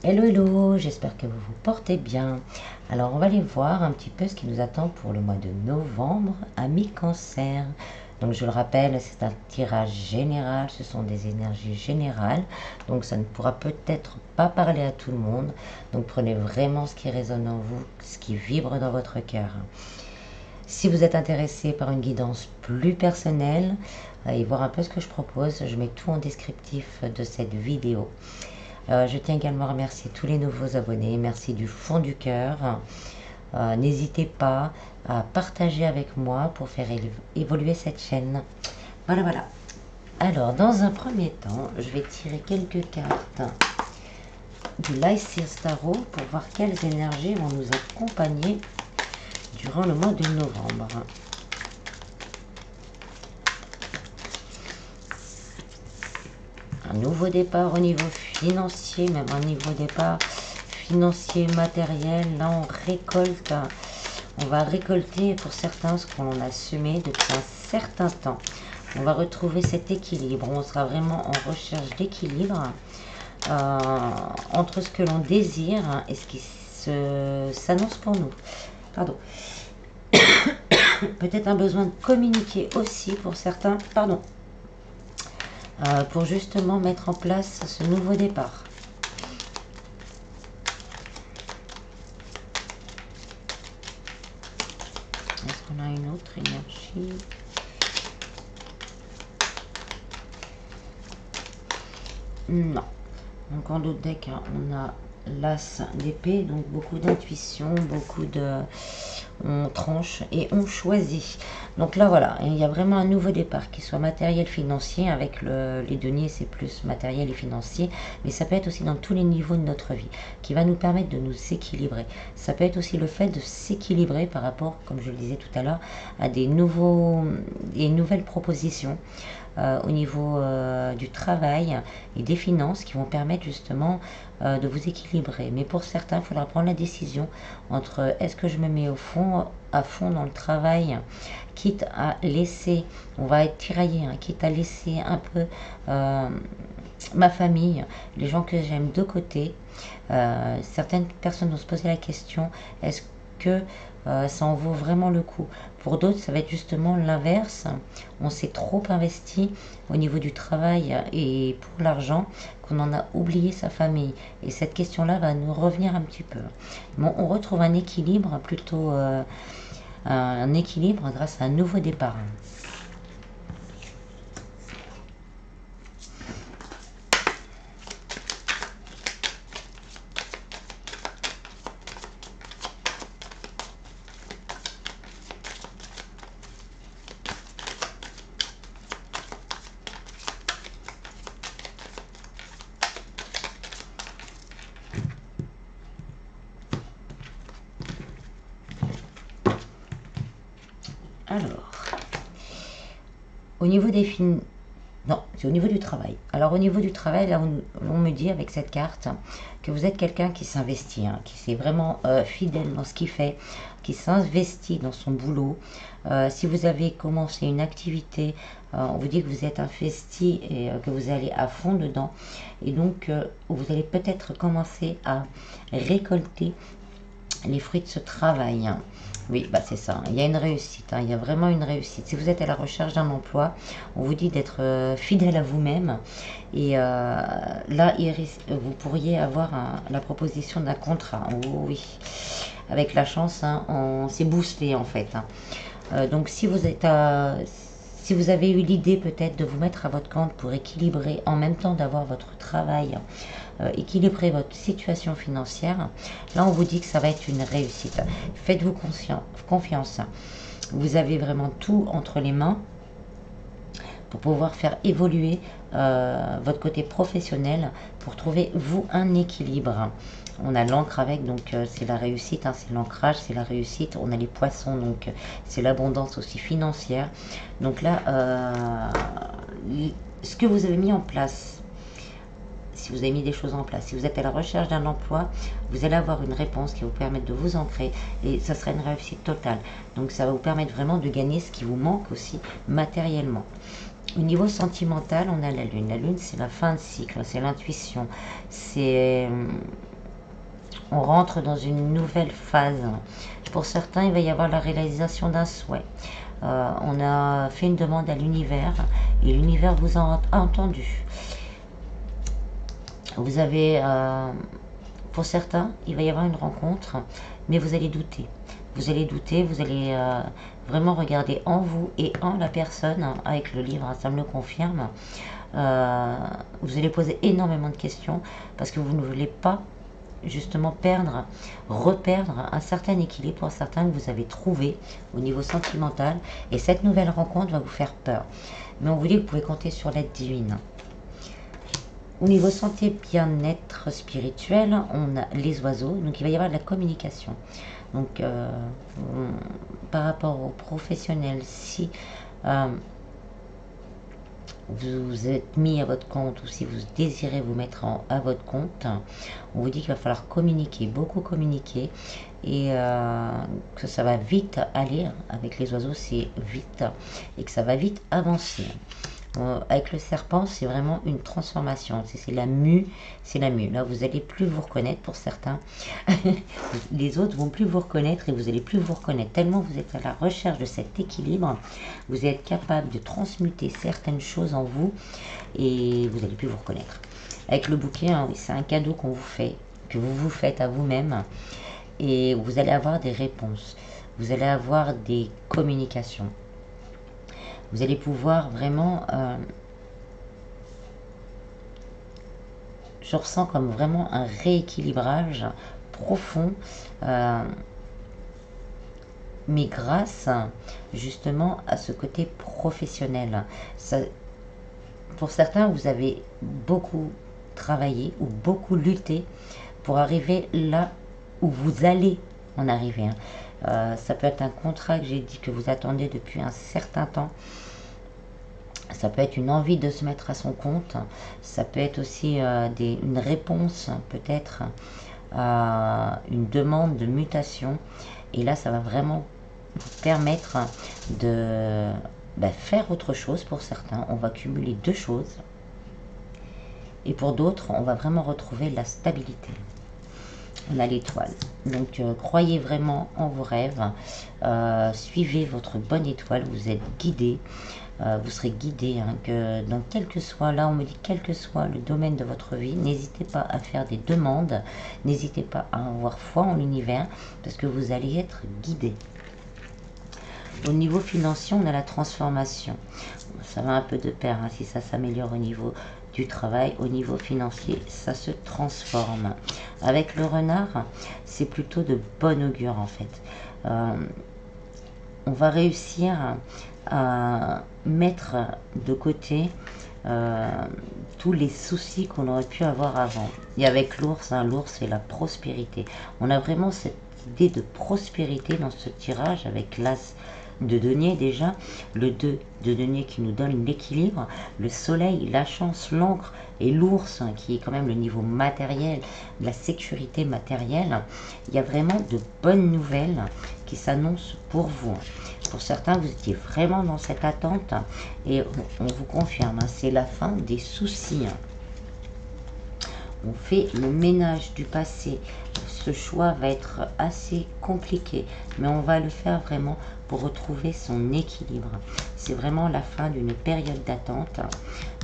Hello, hello, j'espère que vous vous portez bien. Alors, on va aller voir un petit peu ce qui nous attend pour le mois de novembre, amis Cancer. Donc, je le rappelle, c'est un tirage général, ce sont des énergies générales. Donc, ça ne pourra peut-être pas parler à tout le monde. Donc, prenez vraiment ce qui résonne en vous, ce qui vibre dans votre cœur. Si vous êtes intéressé par une guidance plus personnelle et voir un peu ce que je propose, je mets tout en descriptif de cette vidéo. Je tiens également à remercier tous les nouveaux abonnés. Merci du fond du cœur. N'hésitez pas à partager avec moi pour faire évoluer cette chaîne. Voilà, voilà. Alors, dans un premier temps, je vais tirer quelques cartes du Lysis Tarot pour voir quelles énergies vont nous accompagner durant le mois de novembre. Un nouveau départ au niveau financier, même un niveau départ financier, matériel. Là, on récolte, on va récolter pour certains ce qu'on a semé depuis un certain temps. On va retrouver cet équilibre. On sera vraiment en recherche d'équilibre entre ce que l'on désire et ce qui s'annonce pour nous. Pardon. Peut-être un besoin de communiquer aussi pour certains. Pardon. Pour justement mettre en place ce nouveau départ. Est-ce qu'on a une autre énergie? Non. Donc en d'autres decks, on a l'as d'épée, donc beaucoup d'intuition, beaucoup de... On tranche et on choisit. Donc là, voilà, il y a vraiment un nouveau départ, qui soit matériel, financier. Avec les deniers, c'est plus matériel et financier. Mais ça peut être aussi dans tous les niveaux de notre vie, qui va nous permettre de nous équilibrer. Ça peut être aussi le fait de s'équilibrer par rapport, comme je le disais tout à l'heure, à des nouvelles propositions. Au niveau du travail et des finances qui vont permettre justement de vous équilibrer. Mais pour certains, il faudra prendre la décision entre est-ce que je me mets à fond dans le travail, quitte à laisser, on va être tiraillé, quitte à laisser un peu ma famille, les gens que j'aime de côté. Certaines personnes vont se poser la question, est-ce que ça en vaut vraiment le coup? Pour d'autres, ça va être justement l'inverse. On s'est trop investi au niveau du travail et pour l'argent qu'on en a oublié sa famille. Et cette question-là va nous revenir un petit peu. Bon, on retrouve un équilibre, plutôt un équilibre grâce à un nouveau départ. Alors, au niveau des films, non, c'est au niveau du travail. Alors au niveau du travail, là on me dit avec cette carte que vous êtes quelqu'un qui s'investit, qui est vraiment fidèle dans ce qu'il fait, qui s'investit dans son boulot. Si vous avez commencé une activité, on vous dit que vous êtes investi et que vous allez à fond dedans. Et donc vous allez peut-être commencer à récolter les fruits de ce travail. Oui, bah c'est ça. Il y a une réussite. Il y a vraiment une réussite. Si vous êtes à la recherche d'un emploi, on vous dit d'être fidèle à vous-même. Et là, vous pourriez avoir la proposition d'un contrat. Oh, oui. Avec la chance, on s'est boosté en fait. Donc si vous êtes si vous avez eu l'idée peut-être de vous mettre à votre compte pour équilibrer en même temps d'avoir votre travail, équilibrer votre situation financière, là on vous dit que ça va être une réussite. Faites-vous confiance. Vous avez vraiment tout entre les mains pour pouvoir faire évoluer votre côté professionnel pour trouver vous un équilibre. On a l'encre avec, donc c'est la réussite, c'est l'ancrage, c'est la réussite. On a les poissons, donc c'est l'abondance aussi financière. Donc là, ce que vous avez mis en place, si vous avez mis des choses en place, si vous êtes à la recherche d'un emploi, vous allez avoir une réponse qui va vous permettre de vous ancrer et ça sera une réussite totale. Donc ça va vous permettre vraiment de gagner ce qui vous manque aussi matériellement. Au niveau sentimental, on a la lune. La lune, c'est la fin de cycle, c'est l'intuition, c'est on rentre dans une nouvelle phase. Pour certains, il va y avoir la réalisation d'un souhait. On a fait une demande à l'univers et l'univers vous a entendu. Vous avez, pour certains, il va y avoir une rencontre, mais vous allez douter. Vous allez douter, vous allez vraiment regarder en vous et en la personne, avec le livre, ça me le confirme. Vous allez poser énormément de questions parce que vous ne voulez pas justement reperdre un certain équilibre pour certains que vous avez trouvé au niveau sentimental, et cette nouvelle rencontre va vous faire peur. Mais on vous dit que vous pouvez compter sur l'aide divine. Au niveau santé, bien-être spirituel, on a les oiseaux, donc il va y avoir de la communication. Donc par rapport aux professionnels, si vous vous êtes mis à votre compte ou si vous désirez vous mettre à votre compte, on vous dit qu'il va falloir communiquer, beaucoup communiquer, et que ça va vite aller. Avec les oiseaux, c'est vite, et que ça va vite avancer. Avec le serpent, c'est vraiment une transformation. C'est la mue, c'est la mue. Là, vous n'allez plus vous reconnaître pour certains. Les autres vont plus vous reconnaître et vous n'allez plus vous reconnaître. Tellement vous êtes à la recherche de cet équilibre, vous êtes capable de transmuter certaines choses en vous et vous n'allez plus vous reconnaître. Avec le bouquet, hein, c'est un cadeau qu'on vous fait, que vous vous faites à vous-même, et vous allez avoir des réponses. Vous allez avoir des communications. Vous allez pouvoir vraiment, je ressens comme vraiment un rééquilibrage profond, mais grâce justement à ce côté professionnel. Ça, pour certains, vous avez beaucoup travaillé ou beaucoup lutté pour arriver là où vous allez en arriver. Ça peut être un contrat que j'ai dit que vous attendez depuis un certain temps. Ça peut être une envie de se mettre à son compte. Ça peut être aussi une réponse peut-être à une demande de mutation. Et là, ça va vraiment vous permettre de faire autre chose. Pour certains, on va cumuler deux choses. Et pour d'autres, on va vraiment retrouver la stabilité. On a l'étoile. Donc, croyez vraiment en vos rêves. Suivez votre bonne étoile. Vous êtes guidé. Vous serez guidé. Donc, quel que soit, là, on me dit, quel que soit le domaine de votre vie, n'hésitez pas à faire des demandes. N'hésitez pas à avoir foi en l'univers parce que vous allez être guidé. Au niveau financier, on a la transformation. Ça va un peu de pair, si ça s'améliore au niveau du travail, au niveau financier, ça se transforme. Avec le renard, c'est plutôt de bon augure en fait. On va réussir à mettre de côté tous les soucis qu'on aurait pu avoir avant. Et avec l'ours, l'ours c'est la prospérité. On a vraiment cette idée de prospérité dans ce tirage avec l'as de denier déjà, le 2 de denier qui nous donne l'équilibre, le soleil, la chance, l'encre et l'ours qui est quand même le niveau matériel, la sécurité matérielle. Il y a vraiment de bonnes nouvelles qui s'annoncent pour vous. Pour certains, vous étiez vraiment dans cette attente et on vous confirme, c'est la fin des soucis. On fait le ménage du passé. Ce choix va être assez compliqué, mais on va le faire vraiment pour retrouver son équilibre. C'est vraiment la fin d'une période d'attente.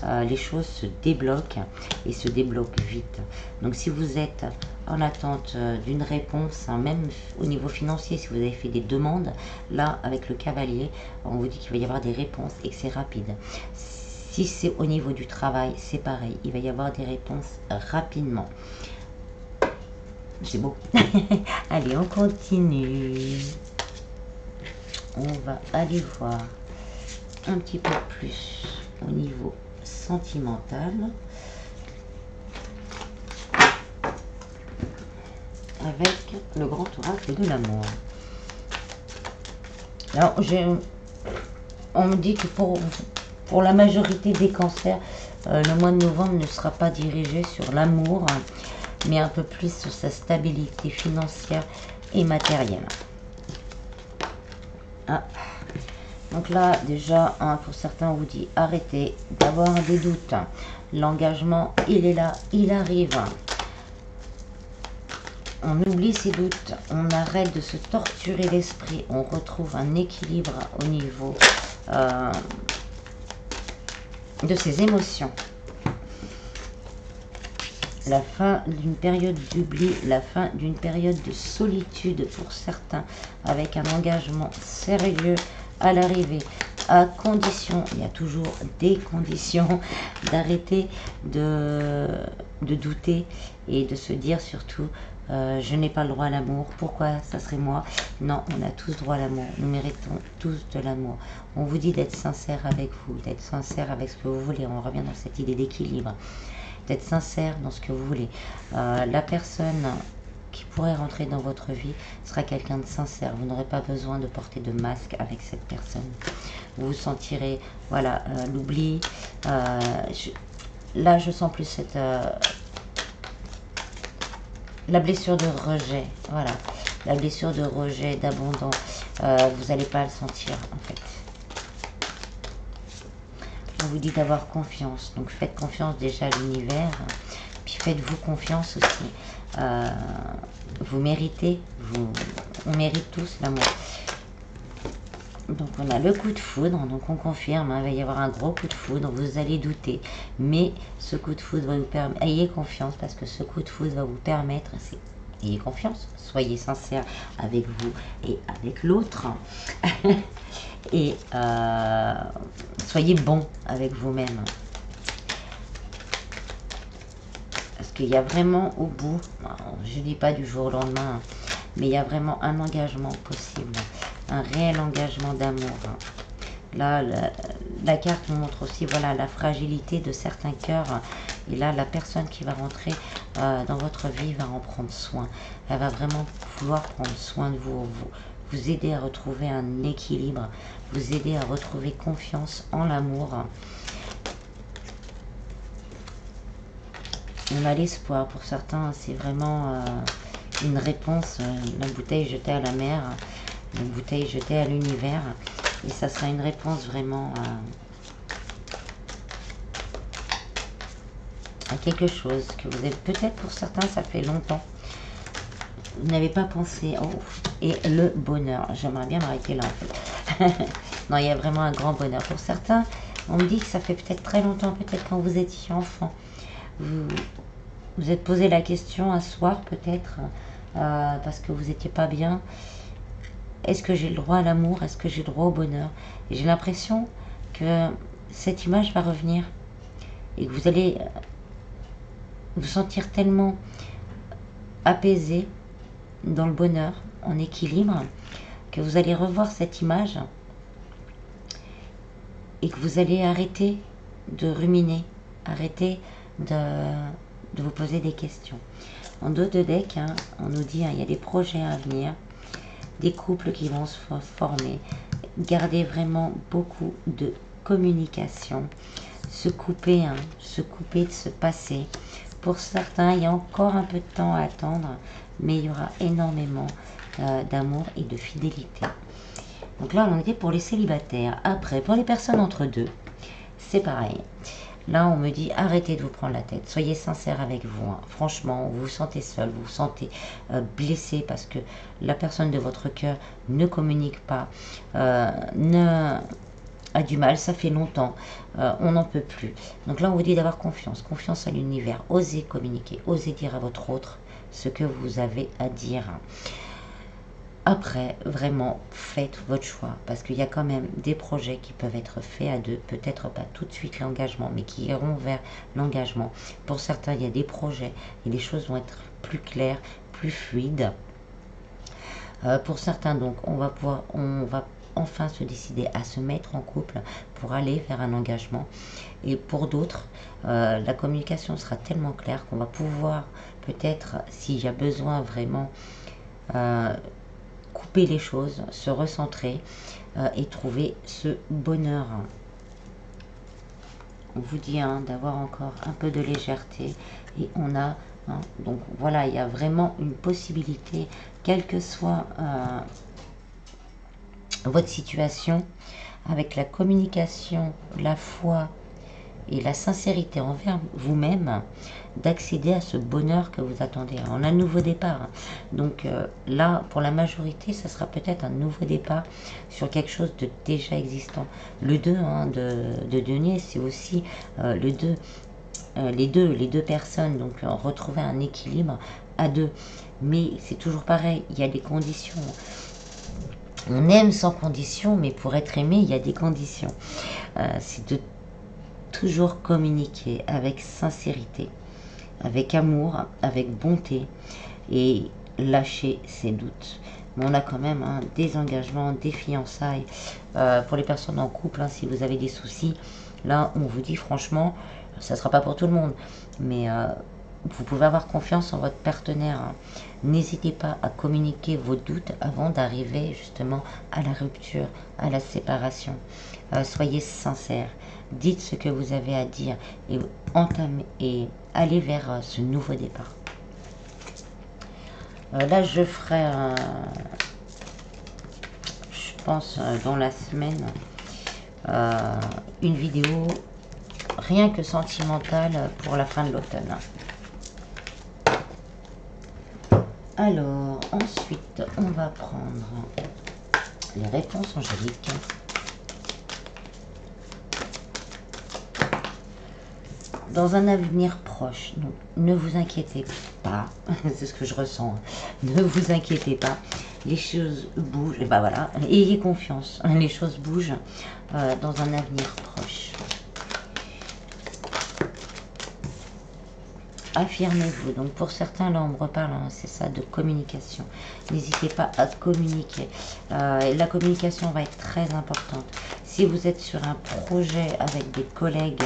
Les choses se débloquent et se débloquent vite. Donc si vous êtes en attente d'une réponse, même au niveau financier, si vous avez fait des demandes, là avec le cavalier, on vous dit qu'il va y avoir des réponses et que c'est rapide. Si c'est au niveau du travail, c'est pareil, il va y avoir des réponses rapidement. C'est beau. Allez, on continue. On va aller voir un petit peu plus au niveau sentimental. Avec le grand oracle de l'amour. Alors, on me dit que pour la majorité des cancers, le mois de novembre ne sera pas dirigé sur l'amour, mais un peu plus sur sa stabilité financière et matérielle. Donc là, déjà, pour certains, on vous dit arrêtez d'avoir des doutes. L'engagement, il est là, il arrive. On oublie ses doutes, on arrête de se torturer l'esprit, on retrouve un équilibre au niveau de ses émotions. La fin d'une période d'oubli, la fin d'une période de solitude pour certains, avec un engagement sérieux à l'arrivée, à condition, il y a toujours des conditions, d'arrêter de douter et de se dire surtout je n'ai pas le droit à l'amour, pourquoi ça serait moi? Non, on a tous droit à l'amour, nous méritons tous de l'amour. On vous dit d'être sincère avec vous, d'être sincère avec ce que vous voulez, on revient dans cette idée d'équilibre, d'être sincère dans ce que vous voulez. La personne qui pourrait rentrer dans votre vie sera quelqu'un de sincère, vous n'aurez pas besoin de porter de masque avec cette personne. Vous vous sentirez, voilà, l'oubli. Là, je sens plus cette... la blessure de rejet, voilà. La blessure de rejet, d'abandon. Vous n'allez pas le sentir, en fait. On vous dit d'avoir confiance. Donc, faites confiance déjà à l'univers. Puis, faites-vous confiance aussi. Vous méritez. On mérite tous l'amour. Donc on a le coup de foudre, donc on confirme, hein, il va y avoir un gros coup de foudre, vous allez douter, mais ce coup de foudre va vous permettre, ayez confiance parce que ce coup de foudre va vous permettre, ayez confiance, soyez sincère avec vous et avec l'autre, et soyez bon avec vous-même. Parce qu'il y a vraiment au bout, je ne dis pas du jour au lendemain, mais il y a vraiment un engagement possible. Un réel engagement d'amour. Là, la carte nous montre aussi, voilà, la fragilité de certains cœurs. Et là, la personne qui va rentrer dans votre vie va en prendre soin. Elle va vraiment vouloir prendre soin de vous, vous aider à retrouver un équilibre, vous aider à retrouver confiance en l'amour. On a l'espoir. Pour certains, c'est vraiment une réponse, la bouteille jetée à la mer. Une bouteille jetée à l'univers, et ça sera une réponse vraiment à quelque chose que vous avez peut-être, pour certains ça fait longtemps, vous n'avez pas pensé. Oh, et le bonheur, j'aimerais bien m'arrêter là en fait. Non, il y a vraiment un grand bonheur pour certains. On me dit que ça fait peut-être très longtemps, peut-être quand vous étiez enfant, vous êtes posé la question un soir peut-être parce que vous n'étiez pas bien. Est-ce que j'ai le droit à l'amour? Est-ce que j'ai le droit au bonheur? Et j'ai l'impression que cette image va revenir et que vous allez vous sentir tellement apaisé dans le bonheur, en équilibre, que vous allez revoir cette image et que vous allez arrêter de ruminer, arrêter de vous poser des questions. En dos de deck, hein, on nous dit il y a des projets à venir, des couples qui vont se former. Gardez vraiment beaucoup de communication. Se couper de ce passé. Pour certains, il y a encore un peu de temps à attendre, mais il y aura énormément d'amour et de fidélité. Donc là, on était pour les célibataires. Après, pour les personnes entre deux, c'est pareil. Là, on me dit, arrêtez de vous prendre la tête. Soyez sincère avec vous. Hein. Franchement, vous vous sentez seul, vous vous sentez blessé parce que la personne de votre cœur ne communique pas, a du mal, ça fait longtemps, on n'en peut plus. Donc là, on vous dit d'avoir confiance. Confiance à l'univers. Osez communiquer, osez dire à votre autre ce que vous avez à dire. Après, vraiment, faites votre choix, parce qu'il y a quand même des projets qui peuvent être faits à deux, peut-être pas tout de suite l'engagement, mais qui iront vers l'engagement. Pour certains, il y a des projets et les choses vont être plus claires, plus fluides. Pour certains, donc, on va enfin se décider à se mettre en couple pour aller vers un engagement. Et pour d'autres, la communication sera tellement claire qu'on va pouvoir, peut-être, s'il y a besoin vraiment, couper les choses, se recentrer et trouver ce bonheur. On vous dit d'avoir encore un peu de légèreté et on a, donc voilà, il y a vraiment une possibilité, quelle que soit votre situation, avec la communication, la foi et la sincérité envers vous-même d'accéder à ce bonheur que vous attendez. On a un nouveau départ. Donc là, pour la majorité, ça sera peut-être un nouveau départ sur quelque chose de déjà existant. Le 2 hein, de denier, c'est aussi le 2. Les deux personnes, donc retrouver un équilibre à deux. Mais c'est toujours pareil, il y a des conditions. On aime sans condition, mais pour être aimé, il y a des conditions. C'est de toujours communiquer avec sincérité, avec amour, avec bonté, et lâcher ses doutes. Mais on a quand même des engagements, des fiançailles. Pour les personnes en couple, si vous avez des soucis, là, on vous dit franchement, ça ne sera pas pour tout le monde, mais vous pouvez avoir confiance en votre partenaire. N'hésitez pas à communiquer vos doutes avant d'arriver justement à la rupture, à la séparation. Soyez sincères, dites ce que vous avez à dire et entamez et allez vers ce nouveau départ. Là, je ferai, je pense, dans la semaine, une vidéo rien que sentimentale pour la fin de l'automne. Alors, ensuite, on va prendre les réponses angéliques. Dans un avenir proche, donc, ne vous inquiétez pas, c'est ce que je ressens, ne vous inquiétez pas, les choses bougent, et ben voilà, ayez confiance, les choses bougent dans un avenir proche. Affirmez-vous. Donc pour certains, là on me reparle, c'est ça, de communication. N'hésitez pas à communiquer. La communication va être très importante. Si vous êtes sur un projet avec des collègues,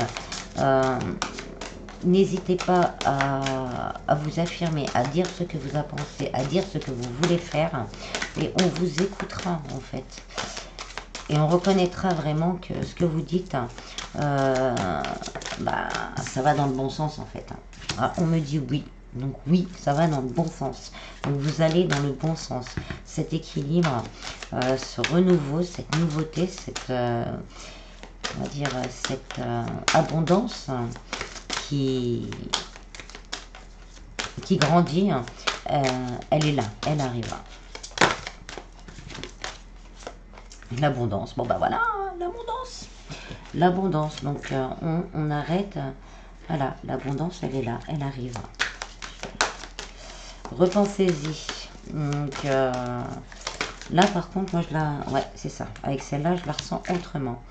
n'hésitez pas à vous affirmer, à dire ce que vous en pensez, à dire ce que vous voulez faire. Et on vous écoutera en fait. Et on reconnaîtra vraiment que ce que vous dites, ça va dans le bon sens en fait. Ah, on me dit oui, donc oui, ça va dans le bon sens. Donc vous allez dans le bon sens. Cet équilibre, ce renouveau, cette nouveauté, cette, on va dire, cette abondance qui grandit, elle est là, elle arrivera. L'abondance, bon bah voilà, l'abondance. L'abondance, donc on arrête, voilà, l'abondance elle est là, elle arrive. Repensez-y. Donc là par contre, moi je la, ouais c'est ça, avec celle-là je la ressens autrement.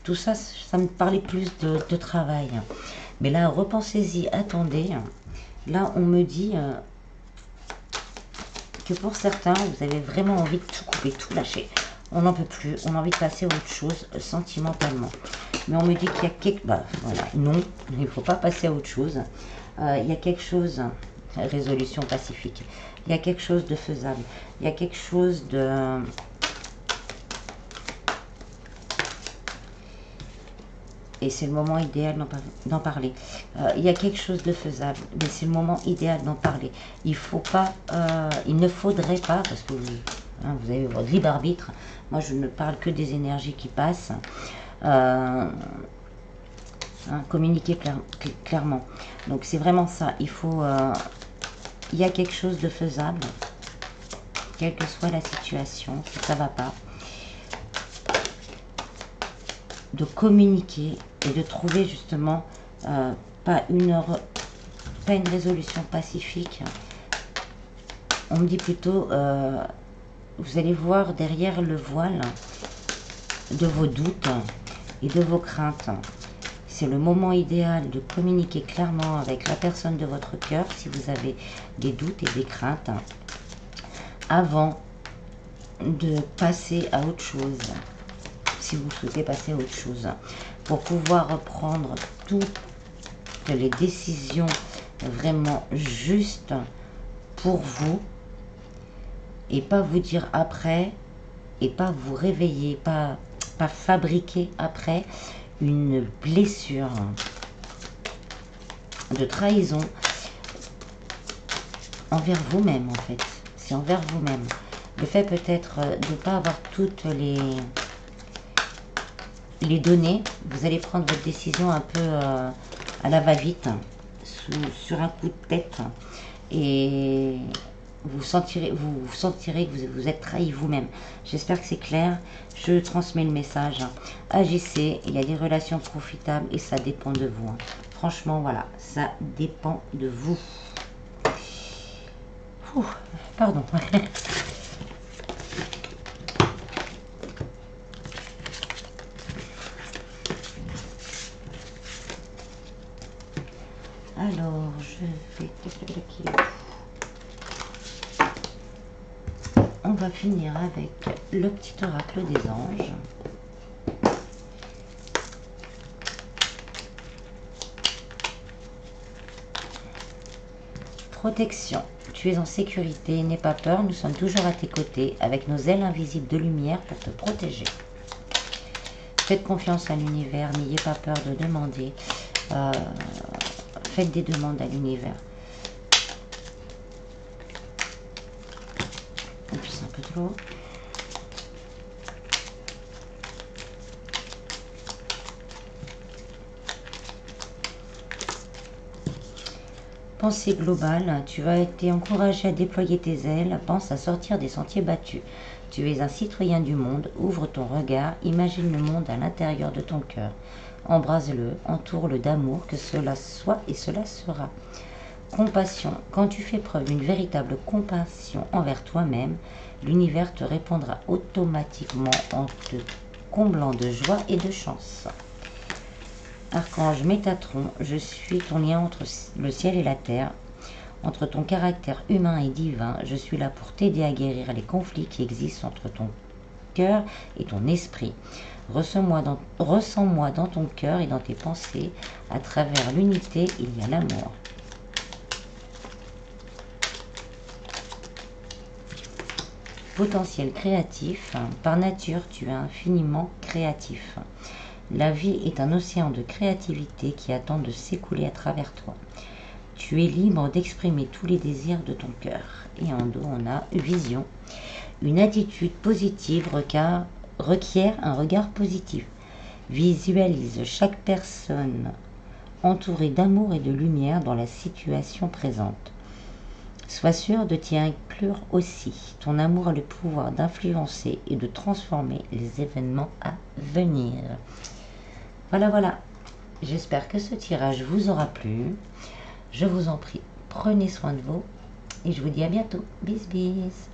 Tout ça, ça me parlait plus de travail. Mais là, repensez-y, attendez. Là, on me dit que pour certains, vous avez vraiment envie de tout couper, tout lâcher. On n'en peut plus, on a envie de passer à autre chose sentimentalement. Mais on me dit qu'il y a quelque... Bah, voilà, non, il ne faut pas passer à autre chose. Il y a quelque chose, résolution pacifique, il y a quelque chose de faisable, il y a quelque chose de... Et c'est le moment idéal d'en parler. Il y a quelque chose de faisable, mais c'est le moment idéal d'en parler. Il faut pas, il ne faudrait pas, parce que vous avez votre libre arbitre. Moi, je ne parle que des énergies qui passent. Communiquer clairement. Donc, c'est vraiment ça. Il faut, il y a quelque chose de faisable, quelle que soit la situation, si ça ne va pas. De communiquer et de trouver justement pas une résolution pacifique. On me dit plutôt vous allez voir derrière le voile de vos doutes et de vos craintes. C'est le moment idéal de communiquer clairement avec la personne de votre cœur si vous avez des doutes et des craintes avant de passer à autre chose. Si vous souhaitez passer à autre chose, pour pouvoir reprendre toutes les décisions vraiment justes pour vous, et pas vous dire après, et pas vous réveiller, pas fabriquer après une blessure de trahison envers vous-même en fait. C'est envers vous-même. Le fait peut-être de ne pas avoir toutes les les donner. Vous allez prendre votre décision un peu à la va-vite, sur un coup de tête. Et vous sentirez que vous êtes trahi vous-même. J'espère que c'est clair. Je transmets le message. Agissez, il y a des relations profitables et ça dépend de vous. Franchement, voilà, ça dépend de vous. Ouh, pardon. Alors, je vais... On va finir avec le petit oracle des anges. Protection. Tu es en sécurité, n'aie pas peur, nous sommes toujours à tes côtés, avec nos ailes invisibles de lumière pour te protéger. Faites confiance à l'univers, n'ayez pas peur de demander. Faites des demandes à l'univers. Et puis c'est un peu de l'eau. Pensée globale, tu vas être encouragé à déployer tes ailes, pense à sortir des sentiers battus. Tu es un citoyen du monde, ouvre ton regard, imagine le monde à l'intérieur de ton cœur. Embrase-le, entoure-le d'amour, que cela soit et cela sera. Compassion, quand tu fais preuve d'une véritable compassion envers toi-même, l'univers te répondra automatiquement en te comblant de joie et de chance. Archange Métatron, je suis ton lien entre le ciel et la terre, entre ton caractère humain et divin. Je suis là pour t'aider à guérir les conflits qui existent entre ton cœur et ton esprit. Ressens-moi dans ton cœur et dans tes pensées. À travers l'unité, il y a l'amour. Potentiel créatif. Par nature, tu es infiniment créatif. La vie est un océan de créativité qui attend de s'écouler à travers toi. Tu es libre d'exprimer tous les désirs de ton cœur. Et en dos, on a vision. Une attitude positive requiert un regard positif. Visualise chaque personne entourée d'amour et de lumière dans la situation présente. Sois sûr de t'y inclure aussi. Ton amour a le pouvoir d'influencer et de transformer les événements à venir. Voilà. J'espère que ce tirage vous aura plu. Je vous en prie, prenez soin de vous et je vous dis à bientôt. Bis bis.